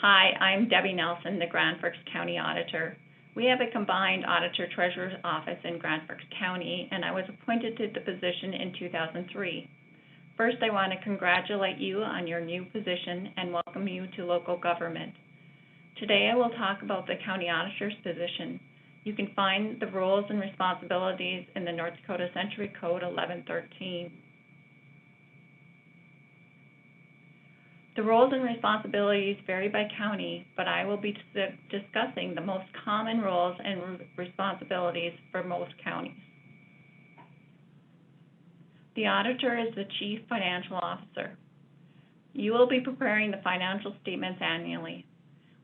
Hi, I'm Debbie Nelson, the Grand Forks County Auditor. We have a combined Auditor-Treasurer's Office in Grand Forks County, and I was appointed to the position in 2003. First, I want to congratulate you on your new position and welcome you to local government. Today, I will talk about the County Auditor's position. You can find the roles and responsibilities in the North Dakota Century Code 1113. The roles and responsibilities vary by county, but I will be discussing the most common roles and responsibilities for most counties. The auditor is the Chief Financial Officer. You will be preparing the financial statements annually.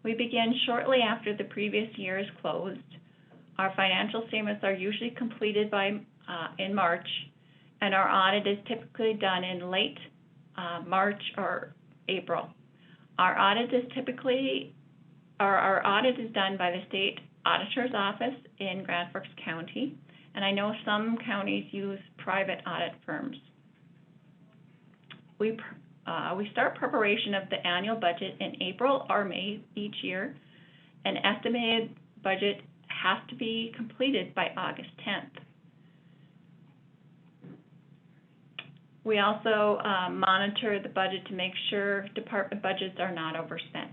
We begin shortly after the previous year is closed. Our financial statements are usually completed in March, and our audit is typically done in late March or April. Our audit is done by the State Auditor's Office in Grand Forks County, and I know some counties use private audit firms. We start preparation of the annual budget in April or May each year. An estimated budget has to be completed by August 10th. We also monitor the budget to make sure department budgets are not overspent.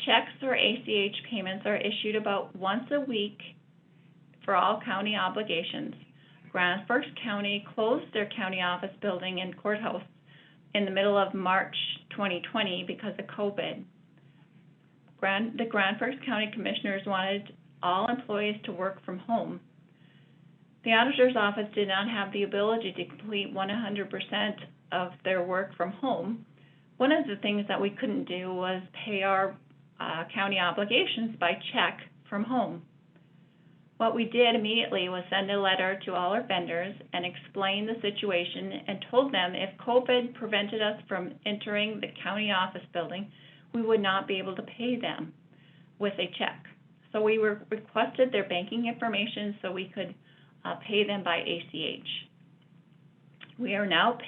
Checks or ACH payments are issued about once a week for all county obligations. Grand Forks County closed their county office building and courthouse in the middle of March 2020 because of COVID. The Grand Forks County Commissioners wanted all employees to work from home. The Auditor's Office did not have the ability to complete 100% of their work from home. One of the things that we couldn't do was pay our county obligations by check from home. What we did immediately was send a letter to all our vendors and explain the situation and told them if COVID prevented us from entering the county office building, we would not be able to pay them with a check. So we requested their banking information so we could pay them by ACH. We are now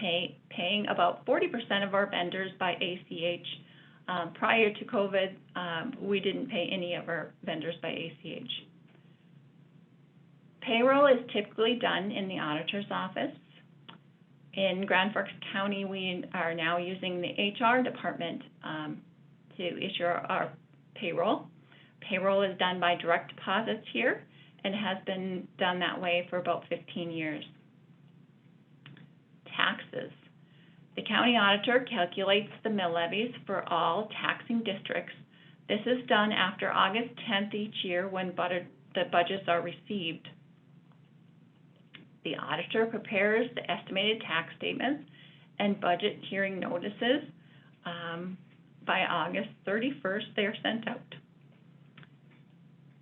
paying about 40% of our vendors by ACH. Prior to COVID, we didn't pay any of our vendors by ACH. Payroll is typically done in the Auditor's Office. In Grand Forks County, we are now using the HR department to issue our payroll. Payroll is done by direct deposits here and has been done that way for about 15 years. Taxes. The county auditor calculates the mill levies for all taxing districts. This is done after August 10th each year when the budgets are received. The auditor prepares the estimated tax statements and budget hearing notices. By August 31st, they are sent out.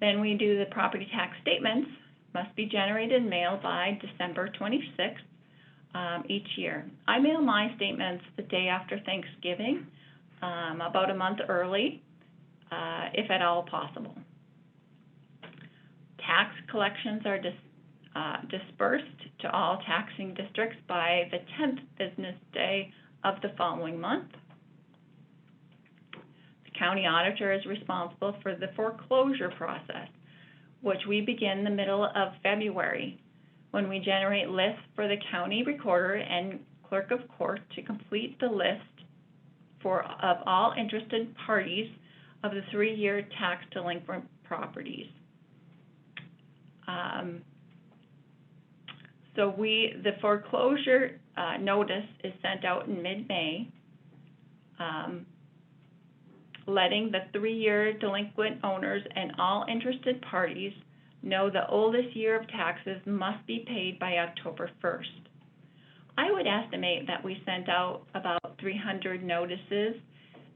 Then we do the property tax statements, must be generated and mailed by December 26th each year. I mail my statements the day after Thanksgiving, about a month early, if at all possible. Tax collections are dispersed to all taxing districts by the 10th business day of the following month. County auditor is responsible for the foreclosure process, which we begin the middle of February, when we generate lists for the county recorder and clerk of court to complete the list of all interested parties of the 3-year tax delinquent properties. The foreclosure notice is sent out in mid-May, letting the 3-year delinquent owners and all interested parties know the oldest year of taxes must be paid by October 1st. I would estimate that we sent out about 300 notices,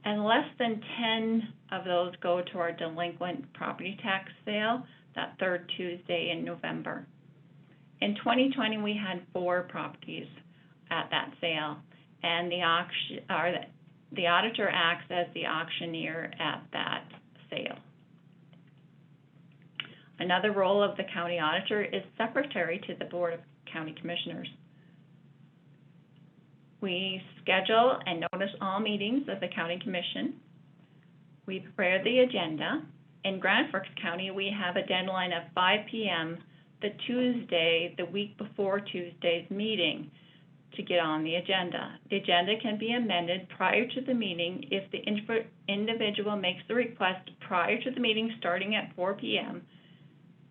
and less than 10 of those go to our delinquent property tax sale, that third Tuesday in November. In 2020, we had 4 properties at that sale, and the auditor acts as the auctioneer at that sale. Another role of the county auditor is secretary to the Board of County Commissioners. We schedule and notice all meetings of the County Commission. We prepare the agenda. In Grand Forks County, we have a deadline of 5 p.m. the Tuesday, the week before Tuesday's meeting, to get on the agenda. The agenda can be amended prior to the meeting if the individual makes the request prior to the meeting starting at 4 p.m.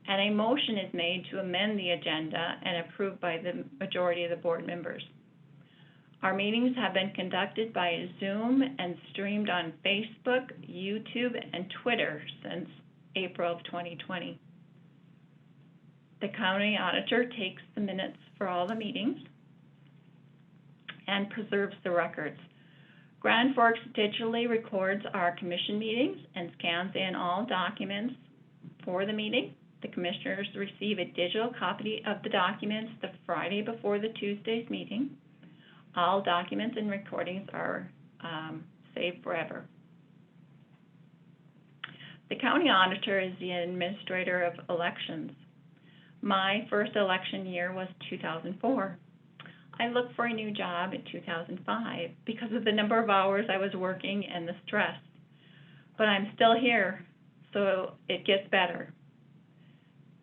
and a motion is made to amend the agenda and approved by the majority of the board members. Our meetings have been conducted by Zoom and streamed on Facebook, YouTube, and Twitter since April of 2020. The county auditor takes the minutes for all the meetings and preserves the records. Grand Forks digitally records our commission meetings and scans in all documents for the meeting. The commissioners receive a digital copy of the documents the Friday before the Tuesday's meeting. All documents and recordings are saved forever. The county auditor is the administrator of elections. My first election year was 2004. I looked for a new job in 2005 because of the number of hours I was working and the stress. But I'm still here, so it gets better.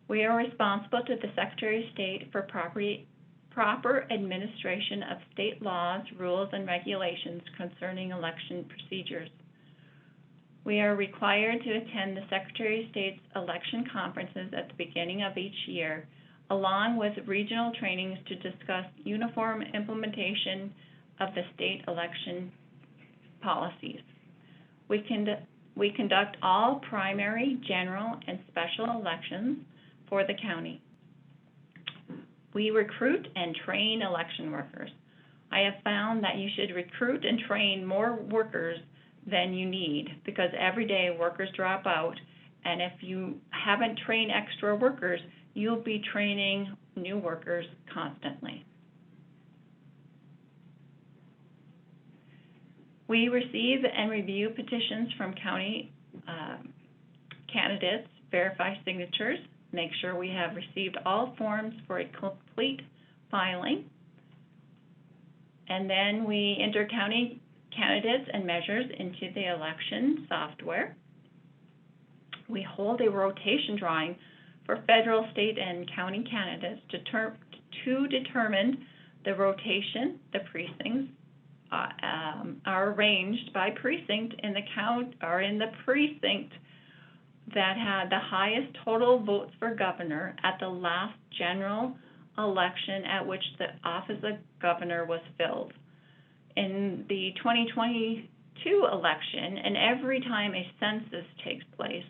We are responsible to the Secretary of State for proper administration of state laws, rules, and regulations concerning election procedures. We are required to attend the Secretary of State's election conferences at the beginning of each year, along with regional trainings to discuss uniform implementation of the state election policies. We conduct all primary, general, and special elections for the county. We recruit and train election workers. I have found that you should recruit and train more workers than you need because every day workers drop out, and if you haven't trained extra workers, you'll be training new workers constantly. We receive and review petitions from county candidates, verify signatures, make sure we have received all forms for a complete filing, and then we enter county candidates and measures into the election software. We hold a rotation drawing for federal, state, and county candidates to determine the rotation. The precincts are arranged by precinct in the precinct that had the highest total votes for governor at the last general election at which the office of governor was filled. In the 2022 election, and every time a census takes place,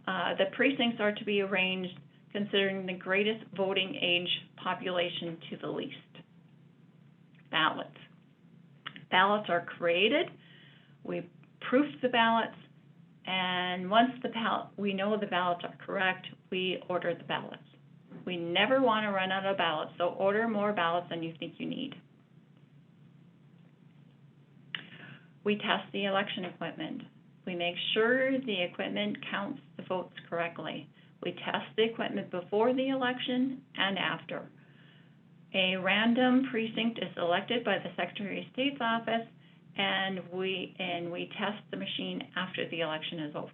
the precincts are to be arranged considering the greatest voting age population to the least. Ballots. Ballots are created, we proof the ballots, and once we know the ballots are correct, we order the ballots. We never want to run out of ballots, so order more ballots than you think you need. We test the election equipment. We make sure the equipment counts the votes correctly. We test the equipment before the election and after. A random precinct is selected by the Secretary of State's office, and we test the machine after the election is over.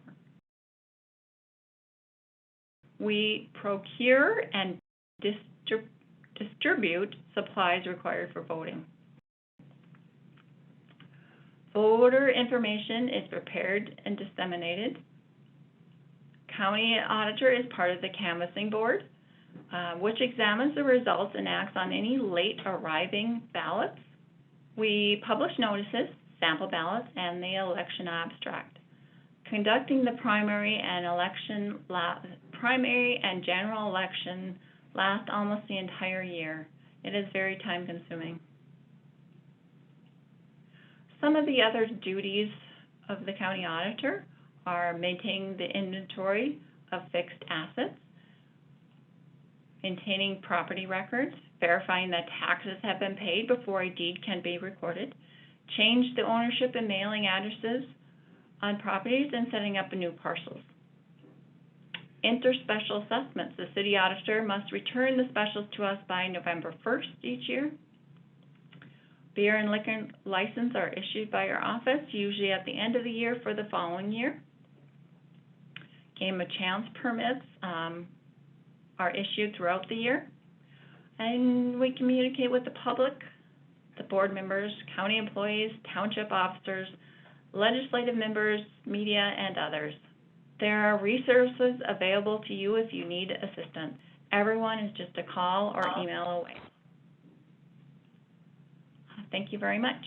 We procure and distribute supplies required for voting. Voter information is prepared and disseminated. County Auditor is part of the canvassing board, which examines the results and acts on any late arriving ballots. We publish notices, sample ballots, and the election abstract. Conducting the primary and general election lasts almost the entire year. It is very time-consuming. Some of the other duties of the county auditor are maintaining the inventory of fixed assets, maintaining property records, verifying that taxes have been paid before a deed can be recorded, change the ownership and mailing addresses on properties, and setting up new parcels. Enter special assessments. The city auditor must return the specials to us by November 1st each year. Beer and liquor license are issued by our office, usually at the end of the year for the following year. Game of chance permits are issued throughout the year. And we communicate with the public, the board members, county employees, township officers, legislative members, media, and others. There are resources available to you if you need assistance. Everyone is just a call or email away. Thank you very much.